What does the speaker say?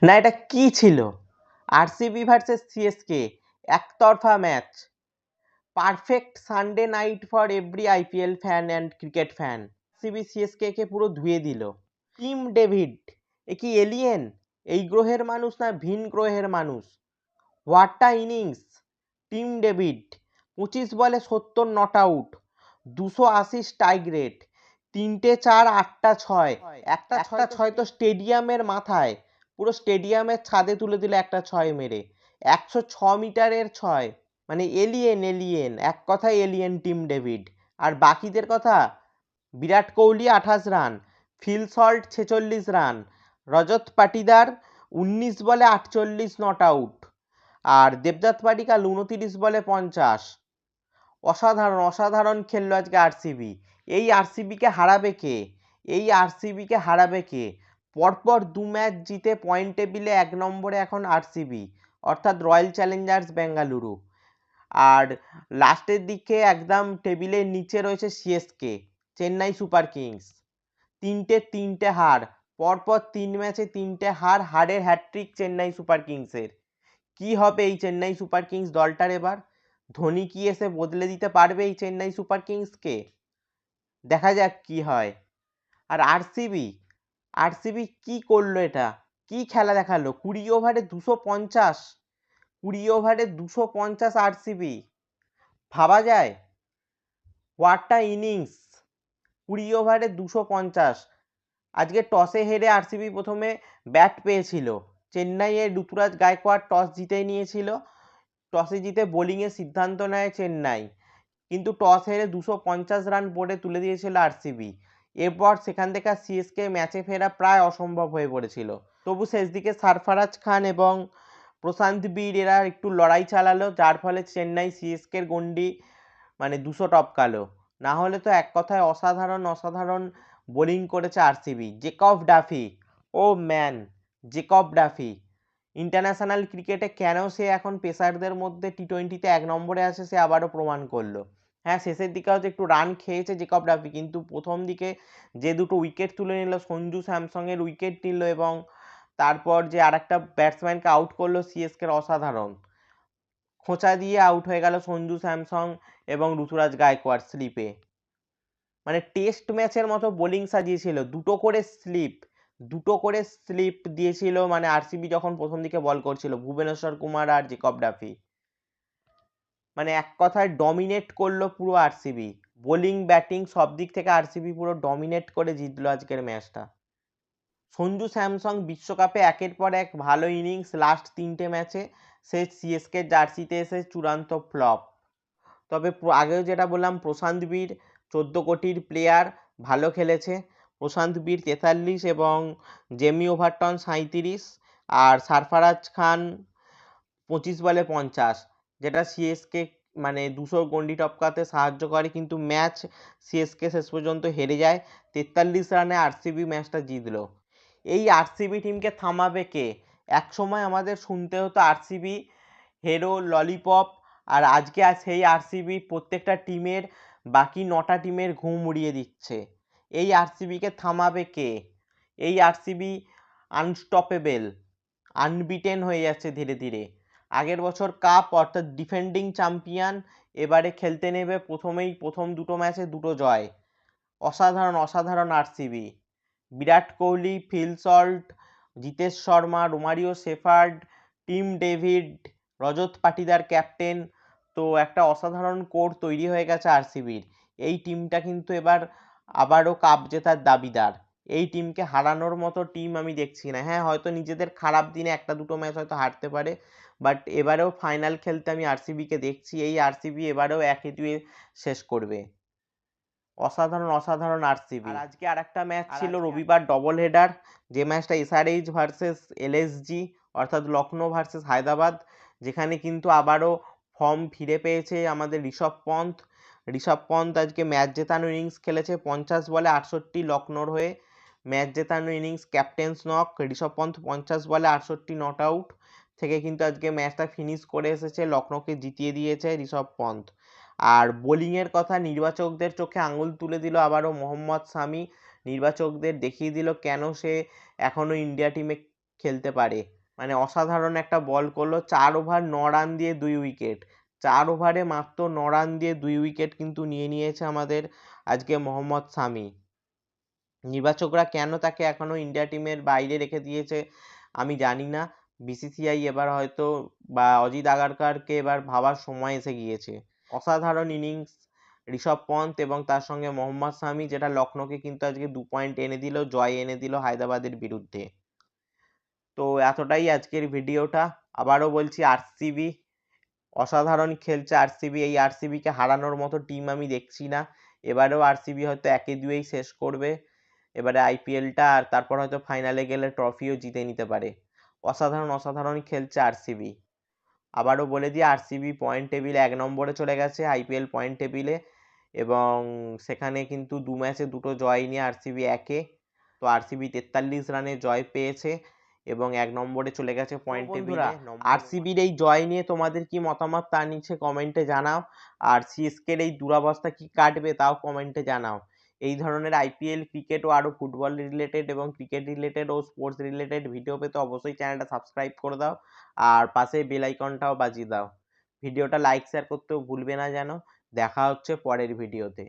না এটা কি ছিল? আরসিবি ভার্সেস সিএসকে একতরফা match, perfect Sunday night for every IPL fan and cricket fan. CB CSK কে পুরো ধুয়ে দিল। টিম ডেভিড এ কি এলিয়েন? এই গ্রহের মানুষ না ভিন গ্রহের মানুষ? What innings! টিম ডেভিড 25 বলে 70 নট আউট, 280 স্ট্রাইক রেট, 3টে 4 8টা 6, একটা 6 তো স্টেডিয়ামের মাথায়, পুরো স্টেডিয়ামের ছাদে তুলে দিল একটা 6 মেরে, 106 মিটারের 6। মানে এলিয়েন এলিয়েন, এক কথায় এলিয়েন টিম ডেভিড। আর বাকিদের কথা, Virat Kohli 28 run, Phil Salt 46 run, Rajat Patidar 19 বলে 48 নট আউট, আর দেবদত্ত পাডিক্কাল 29 বলে 50। অসাধারণ অসাধারণ খেললো আজকে আরসিবি। এই আরসিবিকে হারাবে কে? এই আরসিবিকে হারাবে কে? পরপর 2 ম্যাচ জিতে পয়েন্ট টেবিলে 1 নম্বরে এখন আরসিবি, অর্থাৎ রয়্যাল চ্যালেঞ্জার্স বেঙ্গালুরু। আর লাস্টের দিকে একদম টেবিলের নিচে রয়েছে সিএসকে, চেন্নাই সুপার কিংস। 3টে হার, পরপর 3 ম্যাচে 3টে হার, হারের হ্যাটট্রিক চেন্নাই সুপার কিংসের। কি হবে এই চেন্নাই সুপার কিংস দলটার এবার? ধোনি কি এসে বদলে দিতে পারবে এই চেন্নাই সুপার কিংসকে? দেখা যাক কি হয়। আর আরসিবি, আরসিবি কি করলো এটা? কি খেলা দেখালো? 20 ওভারে 250, 20 ওভারে 250 আরসিবি, ভাবা যায়? What innings! 20 ওভারে 250। আজকে টসে হেরে আরসিবি প্রথমে ব্যাট পেয়েছিল। চেন্নাইয়ের ঋতুরাজ গায়কোয়াড় টস জিতে নিয়েছিল, টসে জিতে বোলিংয়ের সিদ্ধান্ত নেয় চেন্নাই, কিন্তু টস হেরে 250 রান বোর্ডে তুলে দিয়েছিল আরসিবি। এরপর সেখান থেকে সিএসকে ম্যাচে ফেরা প্রায় অসম্ভব হয়ে পড়েছিল। তবু শেষ দিকে সরফরাজ খান এবং প্রশান্ত বীর এরা একটু লড়াই চালালো, যার ফলে চেন্নাই সিএসকের গন্ডি মানে 200 টপকালো। না হলে তো এক কথায় অসাধারণ অসাধারণ বোলিং করেছে আরসিবি। জেকব ডাফি, ও ম্যান, জেকব ডাফি ইন্টারন্যাশনাল ক্রিকেটে কেন সে এখন পেসারদের মধ্যে টি-20তে 1 নম্বরে আছে সে আবারও প্রমাণ করলো। হ্যাঁ, শেষের দিকে হয়তো একটু রান খেয়েছে জেকব ডাফি, কিন্তু প্রথম দিকে যে দুটো উইকেট তুলে নিল, সঞ্জু স্যামসংয়ের উইকেট নিল এবং তারপর যে আরেকটা ব্যাটসম্যানকে আউট করলো সিএসকের, অসাধারণ। খোঁচা দিয়ে আউট হয়ে গেল সঞ্জু স্যামসং এবং ঋতুরাজ গায়কোয়াড় স্লিপে। মানে টেস্ট ম্যাচের মতো বোলিং সাজিয়েছিল, দুটো করে স্লিপ দিয়েছিল মানে আরসিবি যখন প্রথম দিকে বল করছিল ভুবনেশ্বর কুমার আর জেকব ডাফি। মানে এক কথায় ডমিনেট করলো পুরো আরসিবি, বোলিং ব্যাটিং সব দিক থেকে আরসিবি পুরো ডমিনেট করে জিতলো আজকের ম্যাচটা। সঞ্জু স্যামসং বিশ্বকাপে একের পর এক ভালো ইনিংস, লাস্ট 3টে ম্যাচে সে সিএসকে জার্সিতে এসে চূড়ান্ত ফ্লপ। তবে আগেও যেটা বললাম, প্রশান্ত বীর 14 কোটির প্লেয়ার, ভালো খেলেছে। প্রশান্ত বীর 43 এবং জেমি ওভারটন 37, আর সরফরাজ খান 25 বলে 50, যেটা সিএসকে মানে 200 গন্ডি টপকাতে সাহায্য করে, কিন্তু ম্যাচ সিএসকে শেষ পর্যন্ত হেরে যায়। 43 রানে আরসিবি ম্যাচটা জিতলো। এই আরসিবি টিমকে থামাবে কে? এক সময় আমাদের শুনতে হতো আরসিবি হেরো ললিপপ, আর আজকে সেই আরসিবি প্রত্যেকটা টিমের, বাকি 9টা টিমের ঘুম উড়িয়ে দিচ্ছে। এই আরসিবিকে থামাবে কে? এই আরসিবি আনস্টপেবল, আনবিটেন হয়ে যাচ্ছে ধীরে ধীরে। আগের বছর কাপ অর্থাৎ ডিফেন্ডিং চ্যাম্পিয়ন, এবারে খেলতে নেবে প্রথম দুটো ম্যাচে 2টো জয়। অসাধারণ অসাধারণ RCB. Virat Kohli, Phil Salt, Jitesh Sharma, Romario Shepherd, Tim David, Rajat Patidar captain, তো একটা অসাধারণ কোর তৈরি হয়ে গেছে আরসিবির। এই টিমটা কিন্তু এবার আবারও কাপ জেতার দাবিদার। এই টিমকে হারানোর মতো টিম আমি দেখছি না। হ্যাঁ, হয়তো নিজেদের খারাপ দিনে একটা দুটো ম্যাচ হয়তো হারতে পারে, বাট এবারেও ফাইনাল খেলতে আমি আরসিবিকে দেখছি। এই আরসিবি এবারেও 1-2 শেষ করবে। অসাধারণ অসাধারণ আরসিবি। আর আজকে আরেকটা ম্যাচ ছিল রবিবার, ডবল হেডার, যে ম্যাচটা এসআরএইচ ভার্সেস এলএসজি, অর্থাৎ লখনৌ ভার্সেস হায়দ্রাবাদ, যেখানে কিন্তু আবারও ফর্ম ফিরে পেয়েছে আমাদের ঋষভ পন্থ আজকে ম্যাচ জেতানো ইনিংস খেলেছে, 50 বলে 68 লখনৌর হয়ে ম্যাচ জেতানো innings, captain's knock. Rishabh Pant 50 বলে 68 নট আউট থেকে কিন্তু আজকে ম্যাচটা ফিনিশ করে এসেছে, লখনৌকে জিতিয়ে দিয়েছে ঋষভ পন্থ। আর বোলিংয়ের কথা, নির্বাচকদের চোখে আঙুল তুলে দিল আবারও মোহাম্মদ শামি, নির্বাচকদের দেখিয়ে দিল কেন সে এখনও ইন্ডিয়া টিমে খেলতে পারে, মানে অসাধারণ একটা বল করলো। 4 ওভার 9 রান দিয়ে 2 উইকেট, 4 ওভারে মাত্র 9 রান দিয়ে 2 উইকেট কিন্তু নিয়েছে আমাদের আজকে মোহাম্মদ শামি। নির্বাচকরা কেন তাকে এখনো ইন্ডিয়া টিমের বাইরে রেখে দিয়েছে আমি জানি না। বিসিসিআই এবার হয়তো বা অজিত আগারকারকে এবার ভাবার সময় এসে গিয়েছে। অসাধারণ ইনিংস ঋষভ পন্থ এবং তার সঙ্গে মোহাম্মদ শামি, যেটা লখনৌকে কিন্তু আজকে 2 পয়েন্ট এনে দিল, জয় এনে দিল হায়দ্রাবাদের বিরুদ্ধে। তো এতটাই আজকের ভিডিওটা। আবারও বলছি, আরসিবি অসাধারণ খেলছে। এই আরসিবিকে হারানোর মতো টিম আমি দেখছি না। এবারেও আরসিবি হয়তো 1-2 শেষ করবে এবারে আইপিএলটা, আর তারপর হয়তো ফাইনালে গেলে ট্রফিও জিতে নিতে পারে। অসাধারণ খেলছে আরসিবি। আবারও বলে দিই, আরসিবি পয়েন্ট টেবিলে 1 নম্বরে চলে গেছে আইপিএল পয়েন্ট টেবিলে, এবং সেখানে কিন্তু 2 ম্যাচে 2টো জয় নিয়ে আরসিবি 1-এ। তো আরসিবি 43 রানে জয় পেয়েছে এবং 1 নম্বরে চলে গেছে পয়েন্ট টেবিলে। আরসিবির এই জয় নিয়ে তোমাদের কি মতামত তা নিচে কমেন্টে জানাও, আর সিএসকের এই দুরবস্থা কি কাটবে তাও কমেন্টে জানাও। এই ধরনের আইপিএল, ক্রিকেট ও আরও ফুটবল রিলেটেড এবং ক্রিকেট রিলেটেড ও স্পোর্টস রিলেটেড ভিডিও পেতে অবশ্যই চ্যানেলটা সাবস্ক্রাইব করে দাও, আর পাশে বেল আইকনটাও বাজিয়ে দাও। ভিডিওটা লাইক শেয়ার করতেও ভুলবে না যেন। দেখা হচ্ছে পরের ভিডিওতে।